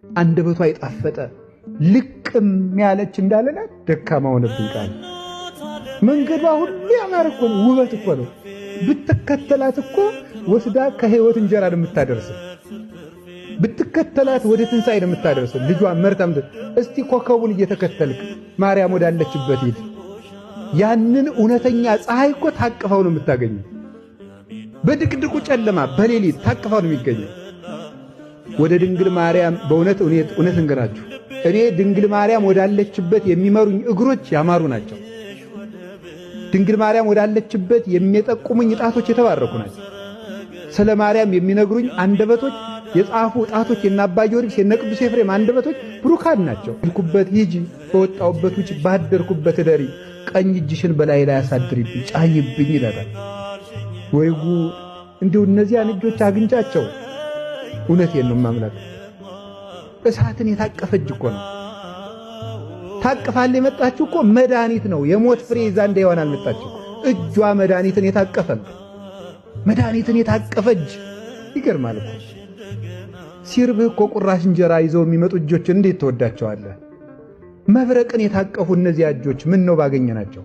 አንደበቷ የጣፈጠ ልቅም ያለች እንዳለና ደካማ ሆነብኝ ቃል መንገዷ ሁሉ ያማረ እኮ ነው፣ ውበት እኮ ነው። ብትከተላት እኮ ወስዳ ከህይወት እንጀራ የምታደርስ ብትከተላት ወደ ትንሣኤ የምታደርስ ልጇ መርታም እስቲ ኮከቡን እየተከተልክ ማርያም ወዳለችበት ሂድ። ያንን እውነተኛ ፀሐይ እኮ ታቅፈው ነው የምታገኘው። በድቅድቁ ጨለማ በሌሊት ታቅፈው ነው የሚገኘው። ወደ ድንግል ማርያም በእውነት እንገራችሁ እኔ ድንግል ማርያም ወዳለችበት የሚመሩኝ እግሮች ያማሩ ናቸው። ድንግል ማርያም ወዳለችበት የሚጠቁሙኝ ጣቶች የተባረኩ ናቸው። ስለ ማርያም የሚነግሩኝ አንደበቶች የጻፉ ጣቶች የነ አባ ጊዮርጊስ የነ ቅዱስ ኤፍሬም አንደበቶች ብሩካን ናቸው። ልኩበት ሂጂ፣ በወጣውበት ውጭ ባደርኩበት እደሪ፣ ቀኝ እጅሽን በላይ ላይ አሳድሪብኝ ጫይብኝ ይላል። ወይ ጉድ! እንዲሁ እነዚያን እጆች አግኝቻቸው እውነቴን ነው ማምላክ እሳትን የታቀፈ እጅ እኮ ነው። ታቅፋል የመጣችው እኮ መድኃኒት ነው። የሞት ፍሬ ይዛ እንደ ሔዋን አልመጣችው። እጇ መድኃኒትን የታቀፈ ነው። መድኃኒትን የታቀፈ እጅ ይገርማል እኮ። ሲርብህ እኮ ቁራሽ እንጀራ ይዘው የሚመጡ እጆችን እንዴት ተወዳቸዋለህ? መብረቅን የታቀፉ እነዚያ እጆች ምን ነው ባገኘናቸው።